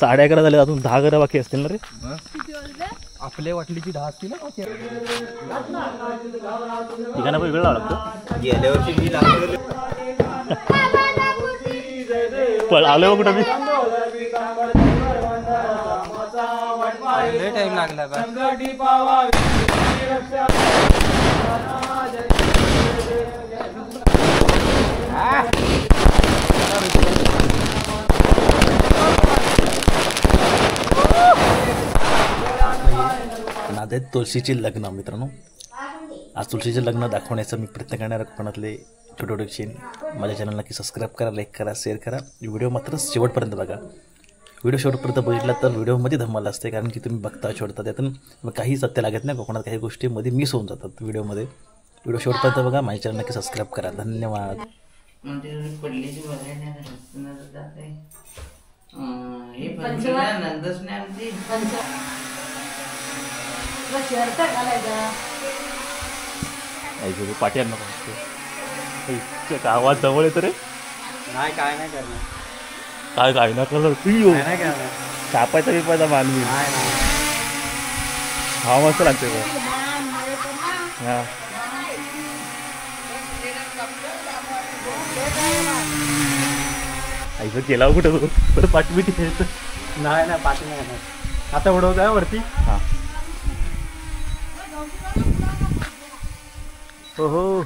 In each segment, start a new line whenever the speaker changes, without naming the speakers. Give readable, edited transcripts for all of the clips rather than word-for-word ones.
11:30 झाले, अजून 10 घरं बाकी असतील ना रे.
आपल्या वाटलीची 10 असतील ना.
ठिकाणा वेगळं लावं लागतं.
गेल्या वर्षी मी लागलो
पण आलो कुठं मी.
टाइम लागला बा.
नांदेड तुळशीचे लग्न मित्रांनो. आज तुळशीचे लग्न दाखवण्याचा मी प्रयत्न करणार. कोकणातले छोटे माझ्या चॅनल नक्की सबस्क्राईब करा, लाईक करा, शेअर करा. व्हिडिओ मात्र शेवटपर्यंत बघा. व्हिडिओ शेवटपर्यंत बघितला तर व्हिडिओमध्ये धमाल असते, कारण की तुम्ही बघता शेवटता त्यातून काही सत्य लागत नाही. कोकणात काही गोष्टीमध्ये मिस होऊन जातात व्हिडिओमध्ये. व्हिडिओ शेवटपर्यंत बघा. माझ्या चॅनल नक्की सबस्क्राईब करा. धन्यवाद. पाठी आवाज जवळ येतो रे.
नाही काय नाही करणार.
काय ना कलर कापायचा बिपायचा मानवी. हा मस्त लागते. हा ऐकं केला कुठं बरं पाठी बिठी
नाही ना पाठी नाही. आता उडवत आहे वरती.
हा हो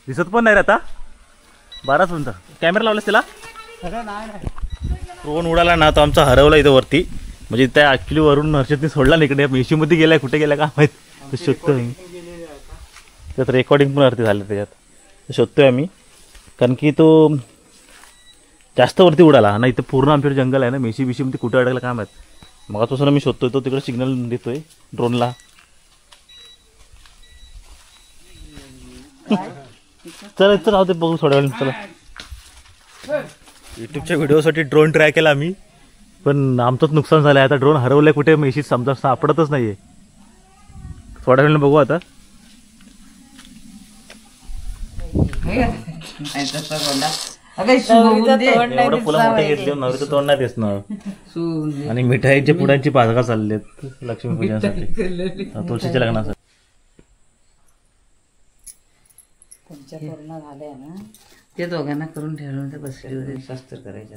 दिसत पण नाही रे आता. 12 मिनिटं कॅमेरा लावलास त्याला. ड्रोन उडाला ना, तो आमचा हरवला इथं वरती. म्हणजे त्या ॲक्च्युली वरून हर्षदने सोडला ना इकडे. मेशीमध्ये गेलाय, कुठे गेला का माहीत. तर शोधतोय त्यात. रेकॉर्डिंग पण वरती झालं त्याच्यात. शोधतोय आम्ही, कारण की तो जास्त वरती उडाला ना. इथं पूर्ण आमच्याकडे जंगल आहे ना. मेशीमध्ये कुठे अडकला काय माहीत. मग तो मी शोधतोय. तो तिकडे सिग्नल देतोय ड्रोनला. चला इथं राहते बघू थोड्या वेळ. चला. यूट्यूबच्या व्हिडिओसाठी ड्रोन ट्राय केला आम्ही, पण आमचंच नुकसान झालं आहे. आता ड्रोन हरवलंय कुठे मेशीत समजा सापडतच नाहीये. थोड्या वेळ बघू आता. एवढं फुलं मोठे घेतले, नवरीचं तोंड नाही दिसणार. आणि मिठाईच्या पुड्यांची पाजका चाललेत लक्ष्मीपूजनासाठी, तुळशीच्या लग्नासाठी.
पूर्ण झाले ना ते दोघांना करून ठेवलं. ते बसले होते शास्त्र करायचे.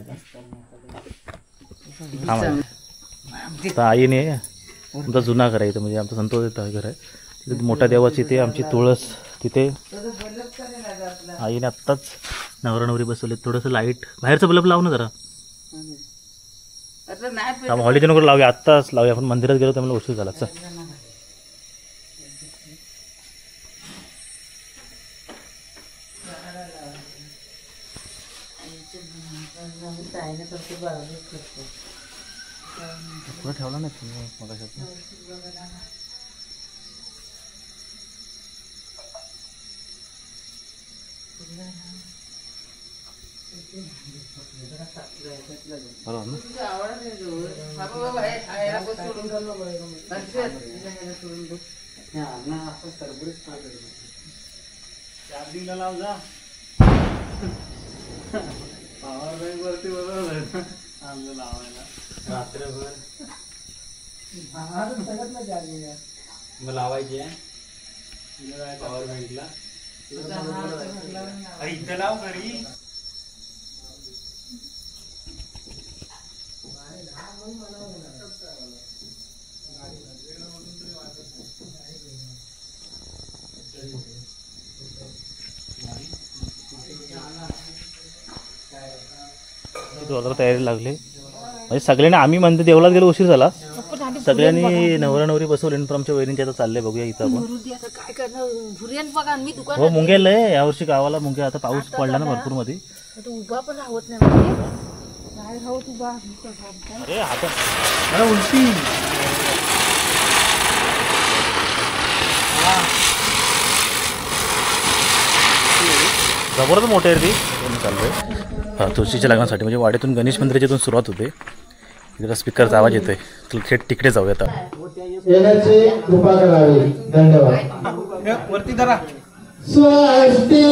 आईने आमचा जुना घर आहे इथं, म्हणजे आमचा संतोष घर आहे तिथे. मोठ्या देवाची ते आमची तुळस तिथे. आईने आत्ताच नवरा नवरी बसवले. थोडंसं लाईट बाहेरचं बल्ब लावू ना जरा. हॉलीच्या नको लावूया, आत्ताच लावूया. आपण मंदिरात गेलो त्यामुळे उशीर झाला. चल ठेवला नाही मग
पॉवर बँक वरती बरोबर लावायला रात्रभर मग लावायची आहे पॉवर बँकला. इथं लाव घरी.
तयारी लागली म्हणजे सगळ्यांनी. आम्ही म्हणते देवळात गेलो उशीर झाला. सगळ्यांनी नवरा नवरी बसवले. पण आमच्या वहिनीच्या आता चाललंय, बघूया इथं आपण. हो मुंग्याला आहे यावर्षी गावाला. मुंग्या आता पाऊस पडला ना भरपूर मध्ये. अरे आता उलटी जबरदस्त मोठे आहे ती. चाललंय हा तुळशीच्या लग्नासाठी. म्हणजे वाड्यातून गणेश मंदिराच्या इथून सुरुवात होते. इकडे स्पीकरचा आवाज येतोय. थेट तिकडे जाऊया आता.
कृपा करावी. धन्यवाद.
वरती धरा.
स्वस्ति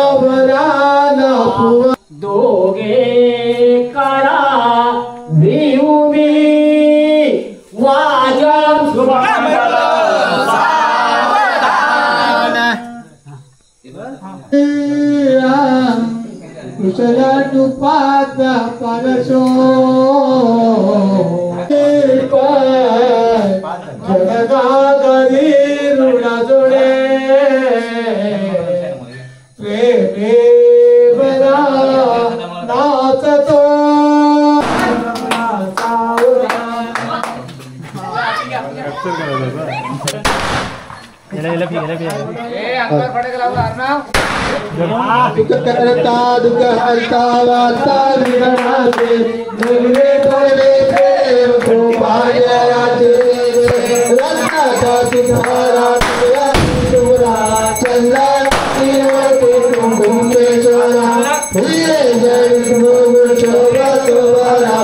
सावराना पुवा
दोघे करा देऊनी वाजा
कुशला टुपाचा परशो जगा गदी ऋणा जोडे प्रेमे बरा नाचतो दुख करता दुख हरता वार्ता विघ्नाचे निर्णे पडले प्रेम गोपाळाचे रत्नाचा सिंहारा तुरा चंद्रा निरवते कुंकुमेश्वरा हिरे जय गुरु शोभा तोरा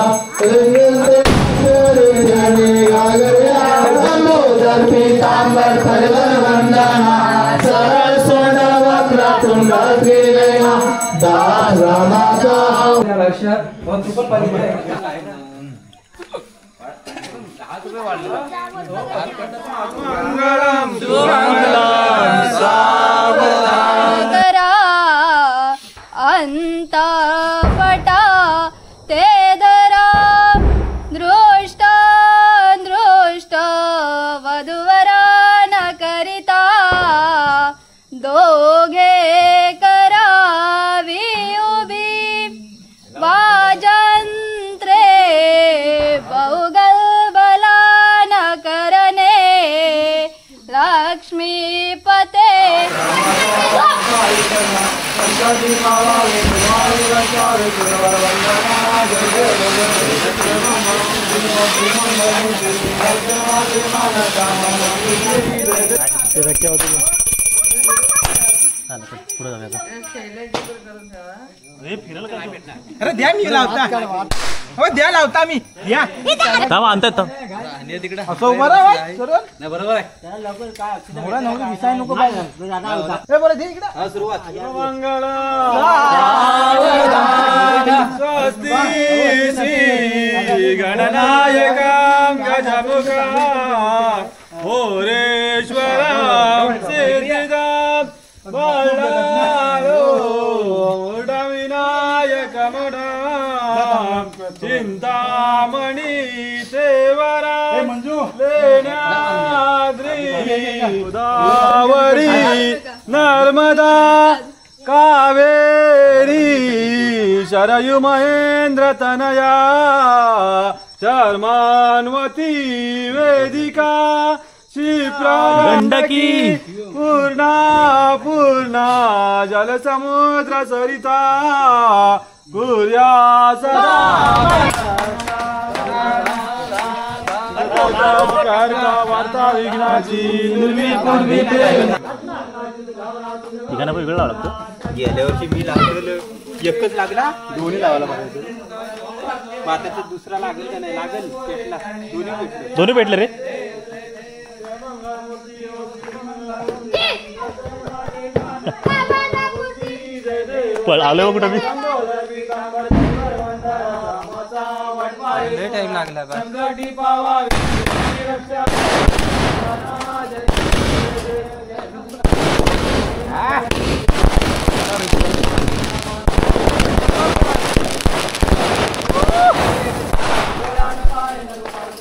दामोदर पीतांबर फलवर वंदना सरळ सोना वक्र तुंड श्रीलया दास रामाचा
अंत पटा ते धरा दृष्ट दृष्ट वधुवरा न करिता दोघे करावी उभी वाजंत्रे बहुगल बला न करणे लक्ष्मीपते
पुढे जाऊया
अरे द्या मी लावता हो द्या लावता मी द्या
थांबा आणतायत
असं बरं आहे सर बरोबर आहे नवरा नवरी दिसाय नको पाहिजे बरं दे इकडे सुरुवात मंगळ स्वस्ती श्री गणनायकं गजमुखं होरेश्वरं सिद्धिदं विनायकमुडं चिंतामणि सेवरा लेण्याद्री गोदावरी नर्मदा कावेरी शरयु महेंद्र तनया शर्मान्वती वेदिका क्षिप्रा
गंडकी
पूर्णा पूर्णा जलसमुद्र सरिता कुर्या सदा वार्ता विघ्नाची
ठिकाणा वेगळं लावं लागतं.
गेल्या वर्षी मी लागलेलं एकच लागला दोन्ही लावायला पाहिजे आता दुसरा लागेल का नाही लागेल पेटला
दोन्ही भेटले रे. पण आलो कुठं मी
टाइम लागला बा.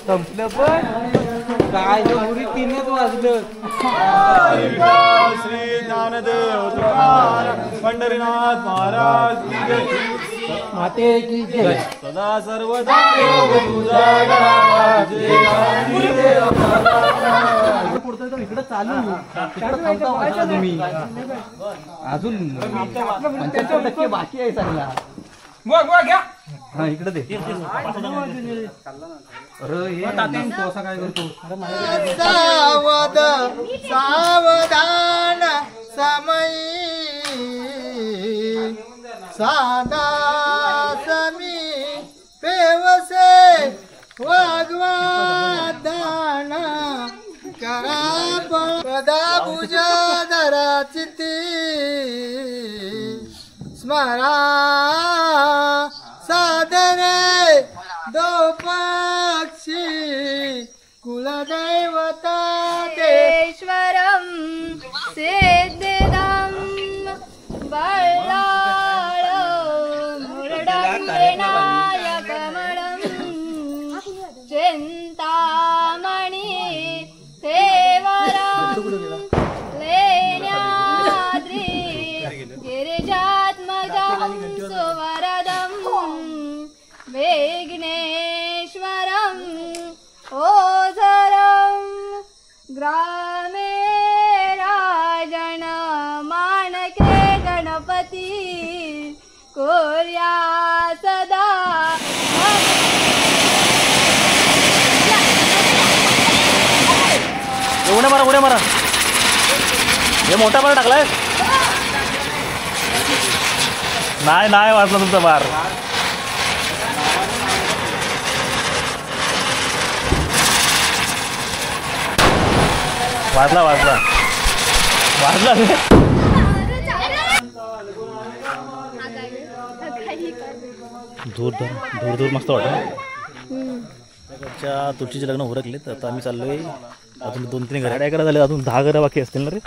संपलं पण काय पुरी 3च वाजलं. श्री ज्ञानदेव तुकाराम पंढरीनाथ महाराज माते की जय. सदा सर्वदा इकडे चालू तुम्ही अजून 75% बाकी आहे सगळा. हा इकडे दे. काय करतो
सावधान समयी सादा समी पेवसे वाग्वादान करा पदा पूजा धराची स्मरा सादरे दो पक्षी कुलदैवता
ईश्वरं सिद्धिदं बल्लाळ मुरडं विनायकमलं चिन्तामणि तेवरं लेण्याद्रि गिरिजात्मजं सुवरदं विघ्नेश्वरं ओझरं ग्रामे राजन मानके गणपती कुर्या सदा
उड्या मारा हे मोठा बार टाकलाय नाही वाजला तुमचा बार वाजला दूर मस्त वाटत. तुळशीचे लग्न उरकलेत. आता आम्ही चाललोय अजून 2-3 घरं करायला झाले. अजून 10 घरं बाकी असतील ना रे.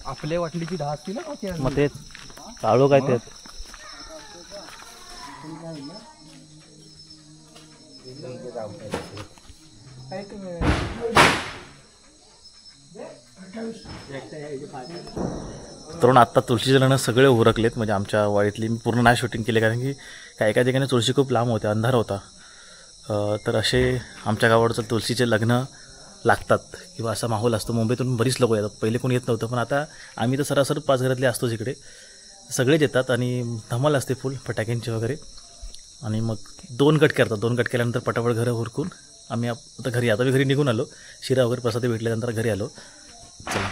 आपल्या वाटलीची 10 असतील ना.
मग तेच काळो काय तेच तरुण. आत्ता तुळशीचे लग्न सगळे उरकलेत. म्हणजे आमच्या वाडीतली मी पूर्ण नाही शूटिंग केले कारण की काही ठिकाणी तुळशी खूप लांब होत्या, अंधार होता. तर असे आमच्या गावावरचं तुळशीचे लग्न लागतात किंवा असा माहोल असतो. मुंबईतून बरीच लोक येतात. पहिले कोणी येत नव्हतं, पण आता आम्ही तर सरासर 5 घरातले असतोच इकडे. सगळेच येतात आणि धमाल असते फुल फटाक्यांची वगैरे. आणि मग 2 गट करतात. 2 गट केल्यानंतर पटापट घरं उरकून आम्ही आता घरी. आता मी घरी निघून आलो. शिरा वगैरे प्रसाद भेटल्यानंतर घरी आलो. चला.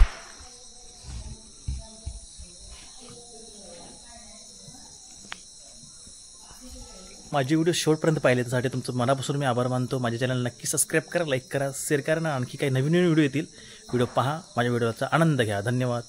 माझी व्हिडिओ शेवटपर्यंत पाहिले त्यासाठी तुमचं मनापासून मी आभार मानतो. माझ्या चॅनल नक्की सबस्क्राईब करा, लाईक करा, शेअर करा ना. आणखी काही नवीन व्हिडिओ येतील. व्हिडिओ पहा, माझ्या व्हिडिओचा आनंद घ्या. धन्यवाद.